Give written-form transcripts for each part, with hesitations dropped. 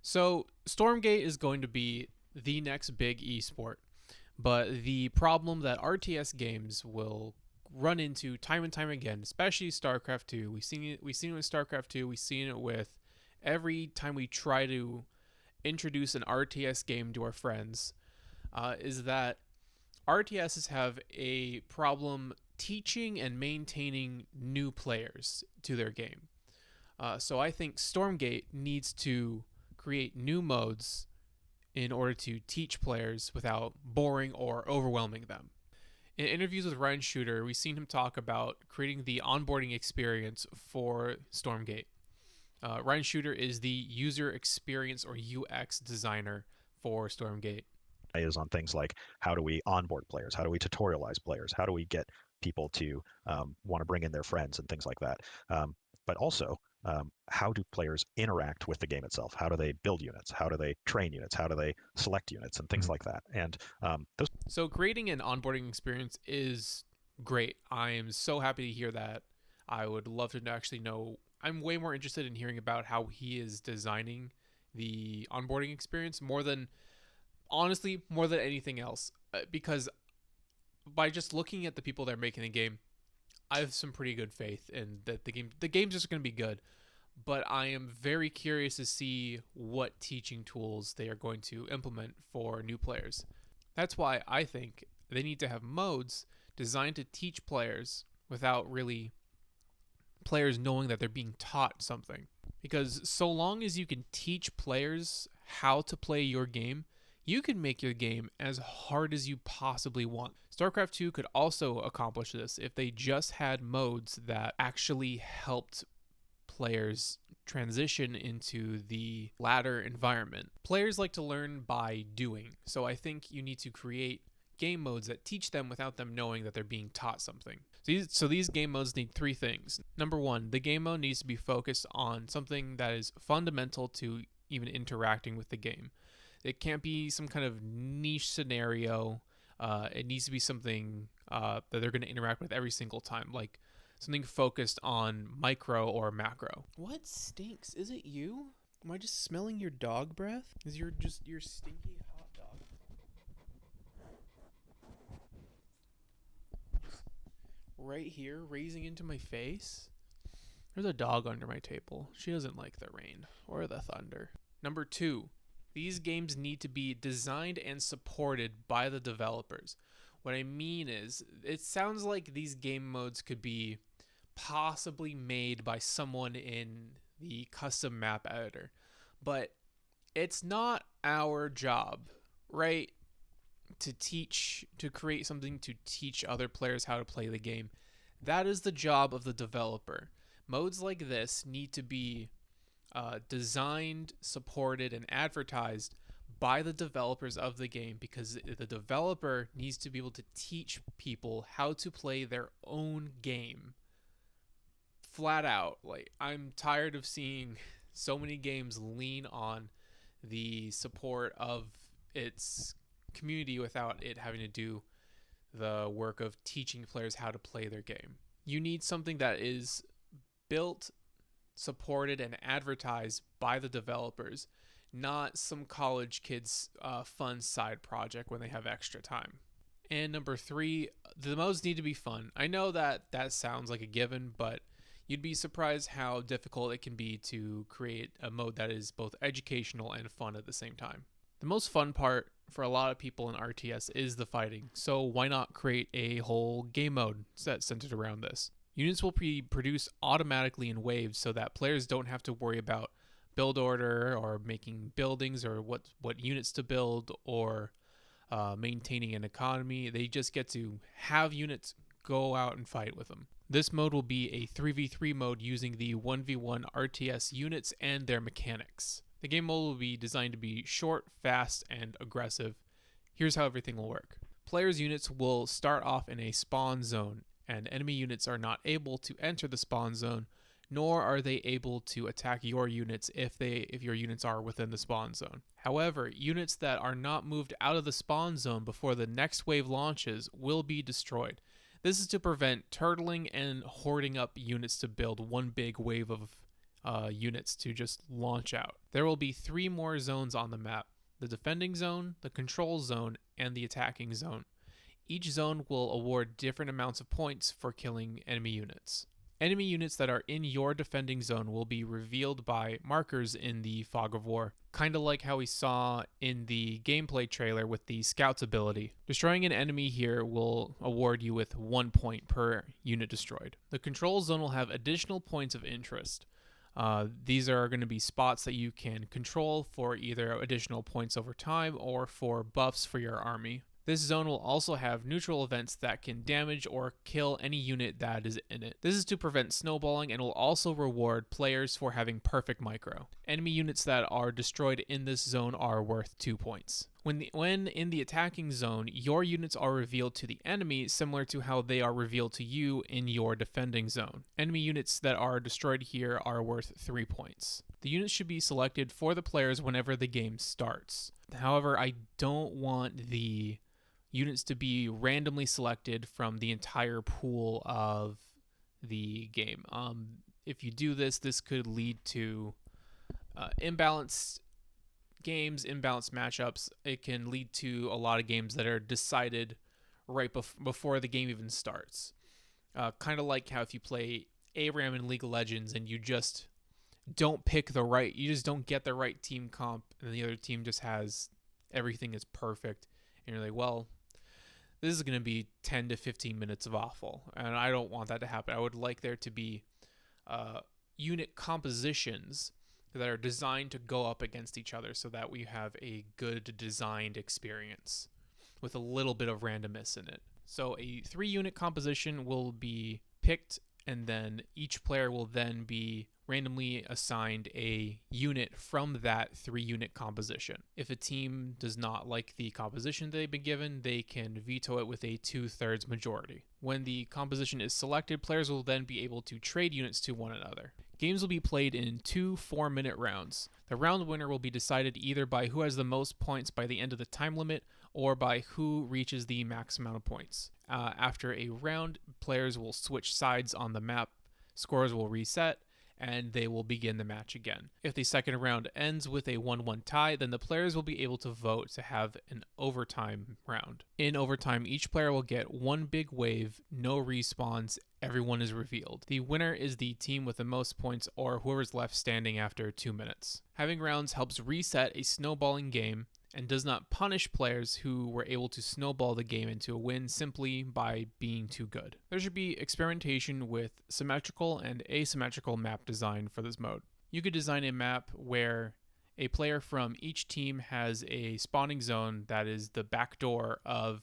So, Stormgate is going to be the next big esport, but the problem that RTS games will run into time and time again, especially StarCraft 2, we've seen it with StarCraft 2, we've seen it with every time we try to introduce an RTS game to our friends, is that RTSs have a problem teaching and maintaining new players to their game. So I think Stormgate needs to create new modes in order to teach players without boring or overwhelming them. In interviews with Ryan Shooter, we've seen him talk about creating the onboarding experience for Stormgate. Ryan Shooter is the user experience or UX designer for Stormgate. Is on things like how do we onboard players, how do we tutorialize players, how do we get people to want to bring in their friends and things like that. But also, how do players interact with the game itself? How do they build units? How do they train units? How do they select units and things like that? And those. So creating an onboarding experience is great. I am so happy to hear that. I would love to actually know. I'm way more interested in hearing about how he is designing the onboarding experience honestly, more than anything else. Because by just looking at the people that are making the game, I have some pretty good faith in that the game's just going to be good. But I am very curious to see what teaching tools they are going to implement for new players. That's why I think they need to have modes designed to teach players without really players knowing that they're being taught something. Because so long as you can teach players how to play your game, you can make your game as hard as you possibly want. StarCraft 2 could also accomplish this if they just had modes that actually helped players transition into the ladder environment. Players like to learn by doing, so I think you need to create game modes that teach them without them knowing that they're being taught something. So these game modes need three things. Number one, the game mode needs to be focused on something that is fundamental to even interacting with the game. It can't be some kind of niche scenario. It needs to be something that they're going to interact with every single time, like something focused on micro or macro. What stinks? Is it you? Am I just smelling your dog breath? Is your stinky hot dog? Right here, raising into my face? There's a dog under my table. She doesn't like the rain or the thunder. Number two, these games need to be designed and supported by the developers. What I mean is, it sounds like these game modes could be possibly made by someone in the custom map editor, but it's not our job, right? To create something to teach other players how to play the game. That is the job of the developer. Modes like this need to be designed, supported, and advertised by the developers of the game, because the developer needs to be able to teach people how to play their own game. Flat out. Like, I'm tired of seeing so many games lean on the support of its community without it having to do the work of teaching players how to play their game. You need something that is built, supported, and advertised by the developers, not some college kids' fun side project when they have extra time. And number three, the modes need to be fun. I know that sounds like a given, but you'd be surprised how difficult it can be to create a mode that is both educational and fun at the same time. The most fun part for a lot of people in RTS is the fighting, so why not create a whole game mode set centered around this? Units will be produced automatically in waves so that players don't have to worry about build order or making buildings or what units to build or maintaining an economy. They just get to have units go out and fight with them. This mode will be a 3v3 mode using the 1v1 RTS units and their mechanics. The game mode will be designed to be short, fast, and aggressive. Here's how everything will work. Players' units will start off in a spawn zone, and enemy units are not able to enter the spawn zone, nor are they able to attack your units if your units are within the spawn zone. However, units that are not moved out of the spawn zone before the next wave launches will be destroyed. This is to prevent turtling and hoarding up units to build one big wave of units to just launch out. There will be 3 more zones on the map: the defending zone, the control zone, and the attacking zone. Each zone will award different amounts of points for killing enemy units. Enemy units that are in your defending zone will be revealed by markers in the Fog of War, kind of like how we saw in the gameplay trailer with the Scout's ability. Destroying an enemy here will award you with 1 point per unit destroyed. The control zone will have additional points of interest. These are going to be spots that you can control for either additional points over time or for buffs for your army. This zone will also have neutral events that can damage or kill any unit that is in it. This is to prevent snowballing and will also reward players for having perfect micro. Enemy units that are destroyed in this zone are worth 2 points. When in the attacking zone, your units are revealed to the enemy similar to how they are revealed to you in your defending zone. Enemy units that are destroyed here are worth 3 points. The units should be selected for the players whenever the game starts. However, I don't want the units to be randomly selected from the entire pool of the game. If you do this, this could lead to imbalanced games, imbalanced matchups. It can lead to a lot of games that are decided right before the game even starts. Kind of like how if you play ARAM in League of Legends and you just don't pick you just don't get the right team comp, and the other team just has everything is perfect, and you're like, well, this is going to be 10 to 15 minutes of awful, and I don't want that to happen. I would like there to be unit compositions that are designed to go up against each other so that we have a good designed experience with a little bit of randomness in it. So a 3-unit composition will be picked, and then each player will then be randomly assigned a unit from that 3-unit composition. If a team does not like the composition they've been given, they can veto it with a 2/3 majority. When the composition is selected, players will then be able to trade units to one another. Games will be played in 2 4-minute rounds. The round winner will be decided either by who has the most points by the end of the time limit or by who reaches the max amount of points. After a round, players will switch sides on the map, scores will reset, and they will begin the match again. If the second round ends with a 1-1 tie, then the players will be able to vote to have an overtime round. In overtime, each player will get 1 big wave, no respawns, everyone is revealed. The winner is the team with the most points or whoever's left standing after 2 minutes. Having rounds helps reset a snowballing game and does not punish players who were able to snowball the game into a win simply by being too good. There should be experimentation with symmetrical and asymmetrical map design for this mode. You could design a map where a player from each team has a spawning zone that is the backdoor of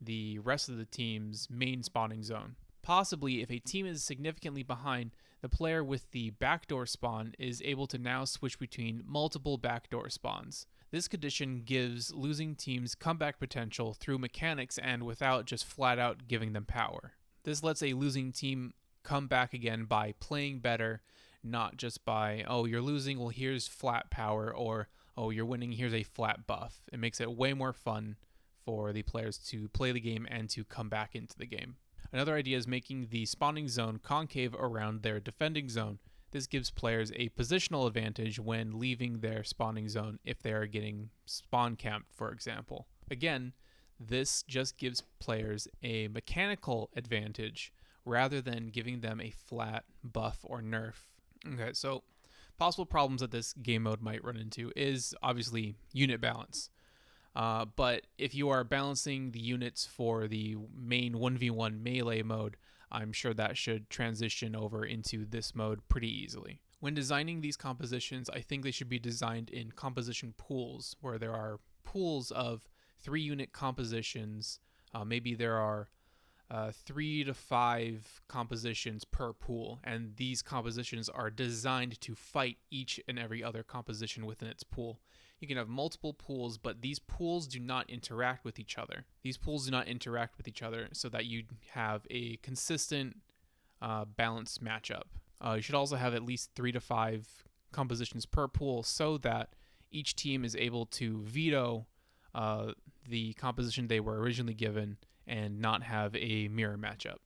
the rest of the team's main spawning zone. Possibly, if a team is significantly behind, the player with the backdoor spawn is able to now switch between multiple backdoor spawns. This condition gives losing teams comeback potential through mechanics and without just flat out giving them power. This lets a losing team come back again by playing better, not just by, oh, you're losing, well, here's flat power, or, oh, you're winning, here's a flat buff. It makes it way more fun for the players to play the game and to come back into the game. Another idea is making the spawning zone concave around their defending zone. This gives players a positional advantage when leaving their spawning zone if they are getting spawn camped, for example. Again, this just gives players a mechanical advantage rather than giving them a flat buff or nerf. Okay, so possible problems that this game mode might run into is obviously unit balance. But if you are balancing the units for the main 1v1 melee mode, I'm sure that should transition over into this mode pretty easily. When designing these compositions, I think they should be designed in composition pools, where there are pools of 3-unit compositions. Maybe there are 3 to 5 compositions per pool, and these compositions are designed to fight each and every other composition within its pool. You can have multiple pools, but these pools do not interact with each other. These pools do not interact with each other so that you have a consistent, balanced matchup. You should also have at least 3 to 5 compositions per pool so that each team is able to veto the composition they were originally given and not have a mirror matchup.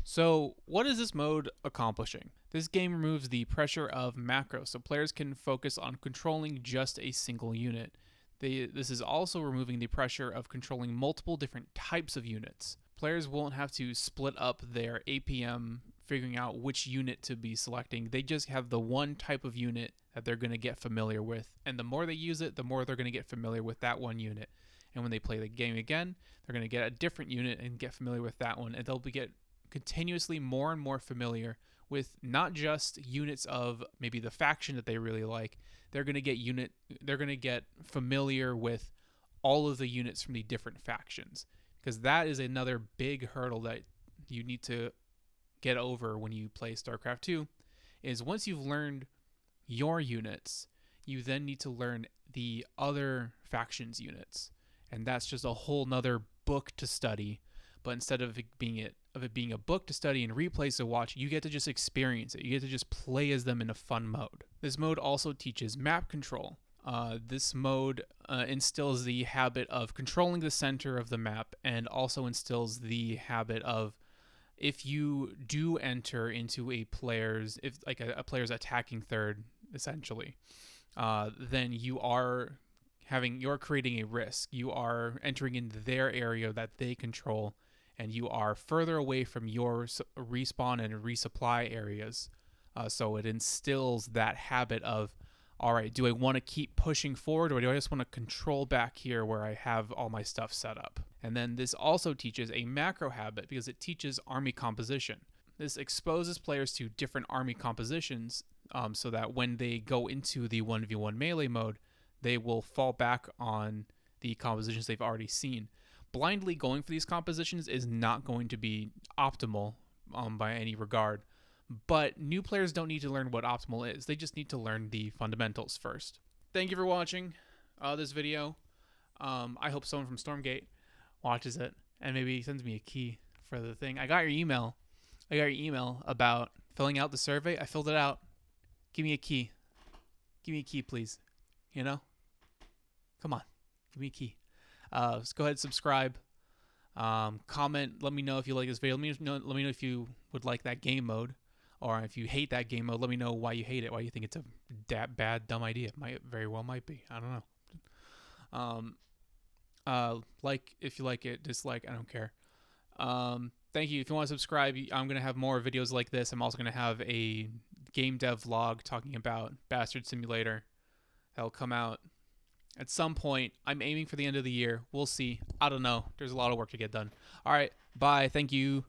So, what is this mode accomplishing? This game removes the pressure of macros, so players can focus on controlling just a single unit. This is also removing the pressure of controlling multiple different types of units. Players won't have to split up their APM figuring out which unit to be selecting. They just have the one type of unit that they're going to get familiar with, and the more they use it, the more they're going to get familiar with that one unit. And when they play the game again, they're going to get a different unit and get familiar with that one, and they'll get continuously more and more familiar with not just units of maybe the faction that they really like. They're going to get familiar with all of the units from the different factions, because that is another big hurdle that you need to get over when you play StarCraft 2. Is once you've learned your units, you then need to learn the other factions units, and that's just a whole nother book to study. But instead of it being a book to study and replays to watch, you get to just experience it. You get to just play as them in a fun mode. This mode also teaches map control. This mode instills the habit of controlling the center of the map, and also instills the habit of, if you do enter into a player's attacking third, essentially, then you're creating a risk. You are entering into their area that they control, and you are further away from your respawn and resupply areas. So it instills that habit of, all right, do I want to keep pushing forward, or do I just want to control back here where I have all my stuff set up? And then this also teaches a macro habit, because it teaches army composition. This exposes players to different army compositions, so that when they go into the 1v1 melee mode, they will fall back on the compositions they've already seen. Blindly going for these compositions is not going to be optimal by any regard, but new players don't need to learn what optimal is. They just need to learn the fundamentals first. Thank you for watching this video. I hope someone from Stormgate watches it and maybe sends me a key for the thing. I got your email about filling out the survey. I filled it out. Give me a key. Give me a key, please. You know? Come on. Give me a key. Just go ahead and subscribe. Comment. Let me know if you like this video. Let me know if you would like that game mode, or if you hate that game mode. Let me know why you hate it. Why you think it's a bad, dumb idea. It very well might be. I don't know. Like if you like it. Dislike. I don't care. Thank you. If you want to subscribe, I'm gonna have more videos like this. I'm also gonna have a game dev vlog talking about Bastard Simulator. That'll come out at some point. I'm aiming for the end of the year. We'll see. I don't know. There's a lot of work to get done. All right. Bye. Thank you.